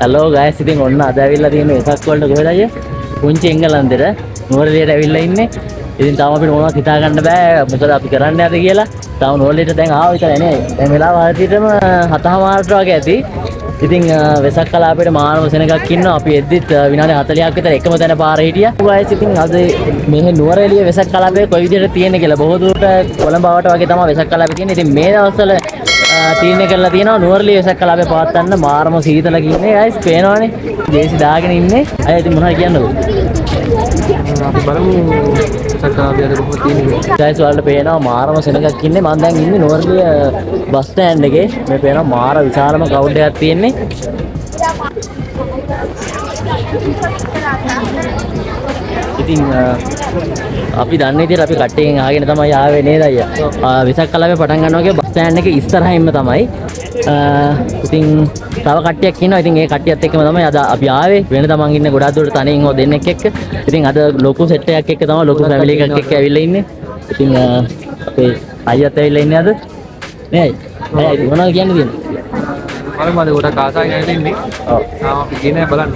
Hello guys ඉතින් ඔන්න අද ඇවිල්ලා තියෙන එකක් වලට කොහෙද අයියා? පුංචි එංගලන්තෙට නුවරඑළියට ඇවිල්ලා ඉන්නේ. ඉතින් තාම අපිට මොනවද හිතා ගන්න බෑ මොකද අපි කරන්න යද කියලා. තාම නුවරඑළියට දැන් ආව විතරයි නේ. දැන් වෙලාව හරියටම 7:00 වගේ ඇති. ඉතින් වෙසක් කලාපේට මානව සෙනගක් ඉන්නවා. අපි එද්දිත් විනාඩි 40ක් විතර එකම තැන පාරේ හිටියා. ගයිස් ඉතින් අද මේ නුවරඑළිය වෙසක් කලාපේ කොයි විදිහට තියෙන්නේ කියලා බොහෝ දුරට කොළඹ ආවට වගේ තමයි වෙසක් කලාපේ තියෙන්නේ. ඉතින් මේ දවස්වල තීරණය කරලා තියෙනවා නුවරඑළිය වෙසක් කලාපේ පවත්වන්න මාරම සීතල කියන්නේ ගයිස් පේනවනේ. ජේසි දාගෙන ඉන්නේ. අය ඉතින් මොනවද කියන්නද? අපි බලමු වෙසක් කලාපේ අද කොහොමද තියෙන්නේ. ගයිස් වලට පේනවා මාරම සෙනගක් ඉන්නේ. මම දැන් ඉන්නේ නුවරඑළිය බස් ස්ටෑන්ඩ් එකේ. මේ පේනවා මාර විශාලම ක්‍රවුඩ් එකක් තියෙන්නේ. ඉතින් අපි දන්නේ විදිහට අපි කට්ටියකින් අහගෙන තමයි ආවේ නේද අයියා? වෙසක් කලාවේ පටන් ගන්නවා කිය බස් ස්ටෑන්ඩ් එකේ ඉස්සරහින්ම තමයි. ඉතින් තව කට්ටියක් ඉන්නවා. ඉතින් ඒ කට්ටියත් එක්කම තමයි අද අපි ආවේ. වෙනද මං ඉන්නේ ගොඩක් දුරට තනියෙන් හො දෙන්නෙක් එක්ක. ඉතින් අද ලොකු සෙට් එකක් එක්ක තමයි ලොකු ෆැමිලි එකක් එක්ක ඇවිල්ලා ඉන්නේ. ඉතින් අපේ අයියාත් ඇවිල්ලා ඉන්නේ අද. නේ අයියා. අයියා මොනවද කියන්න තියෙන්නේ? බලමු අද ගොඩක් ආසාවෙන් ඇවිල්ලා ඉන්නේ. ඔව්. තාම අපි ගියේ බලන්න.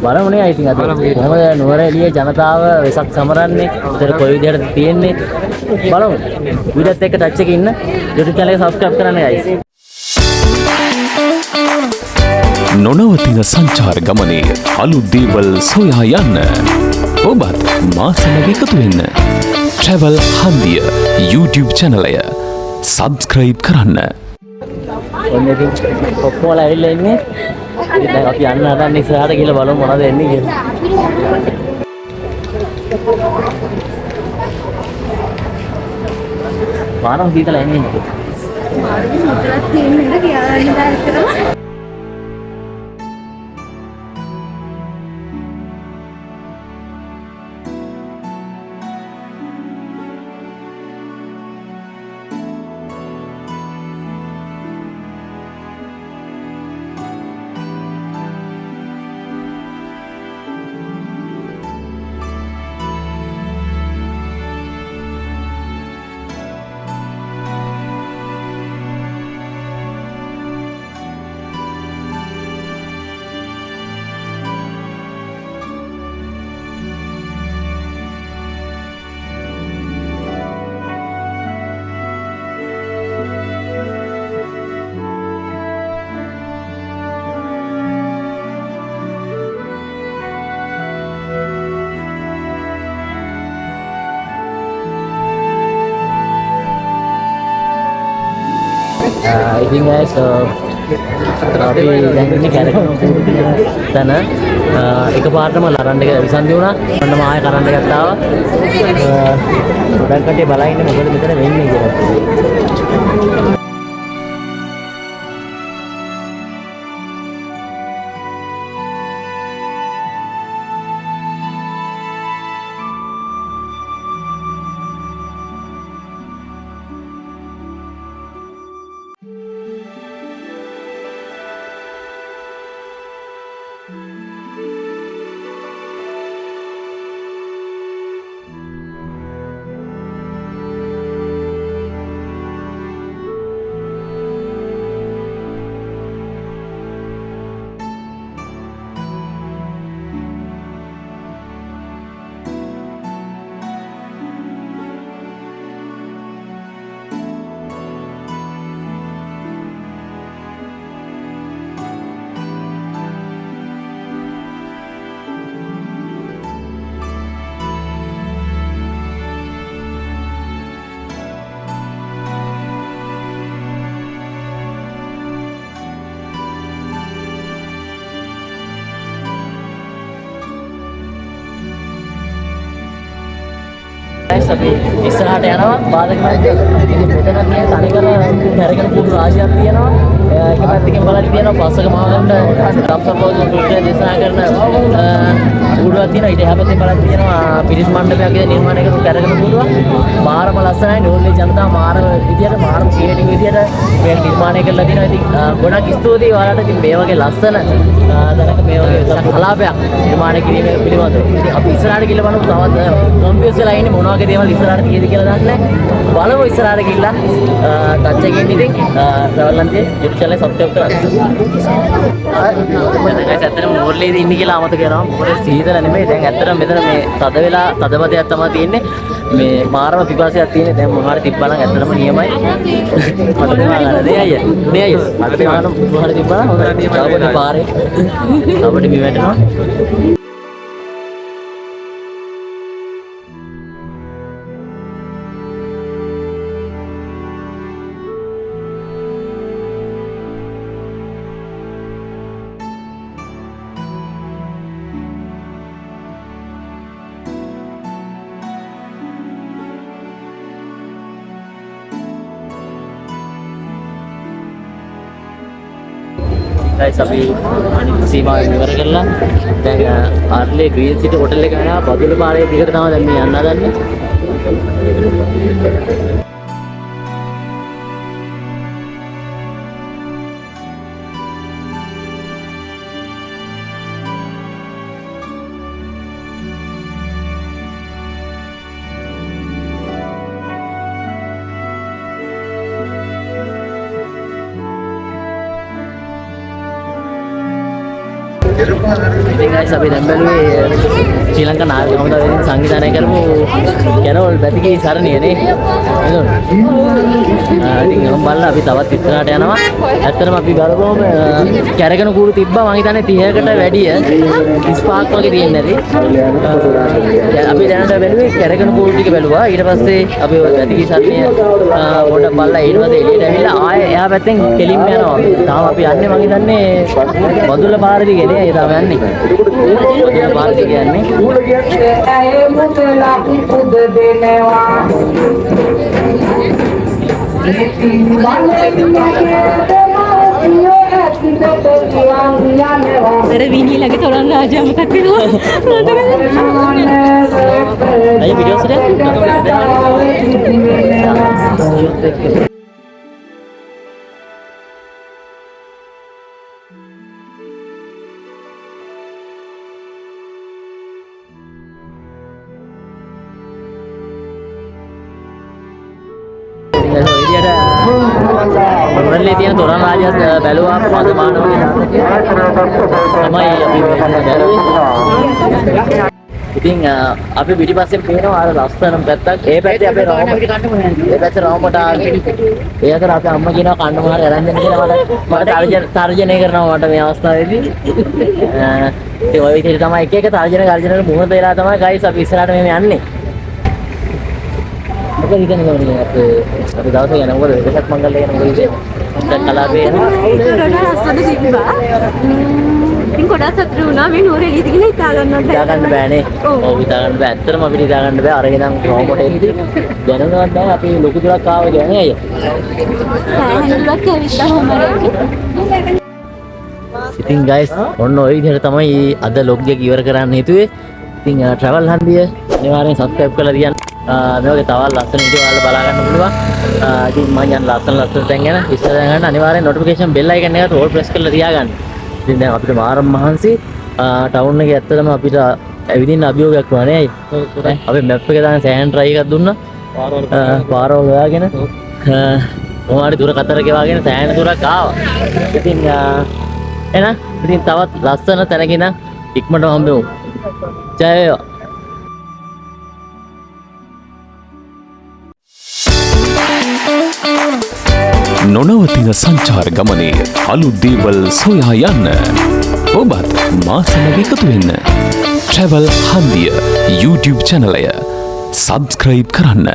බලමුනේ අය ඉතින් අද කොහමද නුවරඑළියේ ජනතාව වෙසක් සමරන්නේ? ඒතර කොයි විදිහටද තියෙන්නේ? බලමු. වීඩියෝත් එක්ක ටච් එකේ ඉන්න. YouTube channel එක subscribe කරන්න guys. නොනවතින සංචාර ගමනේ අලුත් දේවල් සොයා යන්න. ඔබත් මා සමග එකතු වෙන්න. Travel Handiya YouTube channel එක subscribe කරන්න. ඔන්න ඉතින් ඔක්කොම ඇවිල්ලා ඉන්නේ. ඉතින් දැන් අපි යන්න හදන්නේ ඉස්සරහට ගිහලා බලමු මොනවද එන්නේ කියලා. මානව සීතල එන්නේ නැහැ. මානව සීතලක් තියෙන්නේ කියලා හිතාගෙන ඉතින් guys අපි දැන් ඉන්නේ කැරකම තන එකපාරටම ලරන්න එක විසන්දි වුණා. මම ආයෙ කරන්න එකක් ආවා. ගොඩක් කට්ටිය බලා ඉන්නේ මොකද මෙතන වෙන්නේ කියලා. අපි ඉස්සරහට යනවා බාධක මැද්දේ. ඉතින් මෙතන තියෙන තනිකර හැරගෙන පුදු රාශියක් තියෙනවා. එක පැත්තකින් බලන්න තියෙනවා පස්සක මහගන්න රම්සර්පෝල් පුත්‍රය දේශනා කරන කූඩුවක් තියෙනවා. ඊට එහා පැත්තේ බලන්න තියෙනවා පිරිස් මණ්ඩපයක් විදිහට නිර්මාණය කරපු කැරගෙන කූඩුවක්. මාරම ලස්සනයි. නෝර්වේ ජනතාව මාරම විදිහට මාරම ක්‍රියේටිව් විදිහට මේක නිර්මාණය කරලා තියෙනවා. ඉතින් ගොඩක් ස්තුතියි ඔයාලට. ඉතින් මේ වගේ ලස්සන තැනක මේ වගේ කලාපයක් නිර්මාණය කිරීම පිළිබඳව. ඉතින් අපි ඉස්සරහට ගිහලා බලමු තවත් කම්පියුටර් වෙලා ඉන්නේ මොන වගේ දේවල් ඉස්සරහට තියෙද කියලා දන්නේ නැහැ. බලමු ඉස්සරහට ගිහලා ටච් එකකින් ඉතින් travel and YouTube channel එක subscribe කරන්න. දැන් ඇත්තටම මොරලේදී ඉන්නේ කියලා අමතක කරනවා. මොරලේ සීතල නෙමෙයි. දැන් ඇත්තටම මෙතන මේ තද වෙලා තදබදයක් තමයි තියෙන්නේ. මේ මාරම පිපාසයක් තියෙන්නේ. දැන් මොනවාරි තිබ්බනම් ඇත්තටම නියමයි. මට දෙනවා නේ අයියා. නේ අයියා. අර දෙනවා මොනවාරි තිබ්බනම් හොඳට තාපටි පාරේ. තාපටි බිම වැටෙනවා. guys අපි සීමාව ඉවර කරලා දැන් ආර්ලේ ග්‍රීන් සිටි හොටල් එක යනවා. බදුල්ල පාරේ දිගට තමයි දැන් මේ යන්න හදන්නේ. ඉතින් guys අපි දැන් බැලුවේ ශ්‍රී ලංකා නායක හමුදාවෙන් සංවිධානය කරපු කැරෝල් බැතිගේ සරණිය නේ. ඉතින් මම බලලා අපි තවත් ඉස්සරහට යනවා. ඇත්තටම අපි බලපුවම කැරගෙන කූරු තිබ්බා මම හිතන්නේ 30කට වැඩිය 35ක් වගේ තියෙන්නේ නැති. අපි දැනට බැලුවේ කැරගෙන කූරු ටික බැලුවා. ඊට පස්සේ අපි බැතිගේ සරණිය පොඩ්ඩක් බලලා ඊට පස්සේ එළියට ඇවිල්ලා ආයේ එහා පැත්තෙන් කෙලින්ම යනවා. තාම අපි යන්නේ මම හිතන්නේ බදුල්ල පාරේ දිගේ නේ. ඒ තාම යන්නේ. බදුල්ල පාරේ දිගේ යන්නේ. අර විනී ළඟ තොරන් රාජා මතක් වෙනවා. අය වීඩියෝස් එකක් මොරලේ තියෙන තොරන් රාජ්‍යත් බැලුවා පදමානවගේ තමයි අපි බැලුවේ. ඉතින් අපි පිටිපස්සෙන් පේනවා අර ලස්සන පැත්තක්. ඒ පැත්තේ අපේ රාම ඒ පැත්තේ රාමකට ආගේ. ඒ අතර අපේ අම්මා කියනවා කන්න මොහාර අරන් දෙන්න කියලා මට තර්ජනය කරනවා මට මේ අවස්ථාවේදී. ඒ ඔය විදිහට තමයි එක එක තර්ජන මුහුණ දෙලා තමයි ගයිස් අපි ඉස්සරහට මේ යන්නේ. මොකද හිතන්නේ ගමනේ අපේ දවසේ යන මොකද වෙසක් මංගල්‍ය යන මොකද දැන් කලාවේ යනවා. ලස්සන තිබ්බා. ඉතින් ගොඩක් සතුටු වුණා මේ නෝරේ එළියට ගිහින් හිතා ගන්නවට. හිතා ගන්න බෑනේ. ඔව් හිතා ගන්න බෑ. ඇත්තටම අපිට හිතා ගන්න බෑ. අරගෙන නම් රෝමොට එද්දි දැනුණාත් නැහැ අපි ලොකු දුරක් ආවා කියන්නේ අයියා. සෑහෙන දුරක් ඇවිත්ලා හොමරේ. ඉතින් guys ඔන්න ඔය විදිහට තමයි අද ලොග් එක ඉවර කරන්න හිතුවේ. ඉතින් travel හන්දිය අනිවාර්යෙන් subscribe කරලා තියන්න. මේ වගේ තවත් ලස්සන වීඩියෝ වල බලා ගන්න පුළුවන්. ඉතින් මම යන ලස්සන තැන් ගැන ඉස්සර ගන්න අනිවාර්යෙන් notification bell icon එකට all press කරලා තියාගන්න. ඉතින් දැන් අපිට මාරම් මහන්සි ටවුන් එකේ ඇත්තටම අපිට ඇවිදින්න අභියෝගයක් වුණා නේ. අපි මැප් එකේ දාන සෑහන් try එකක් දුන්නා. පාරවල් හොයාගෙන මොහොමාරි දුර කතර ගෙවාගෙන සෑහන් දුරක් ආවා. ඉතින් එහෙනම් ඉතින් තවත් ලස්සන තැනකින් ඉක්මනට හම්බෙමු. ජය වේවා. නොනවතින සංචාර ගමනේ අලුත් දේවල් සොයා යන්න ඔබත් මා සමග එකතු වෙන්න travel හන්දිය YouTube channel එක subscribe කරන්න.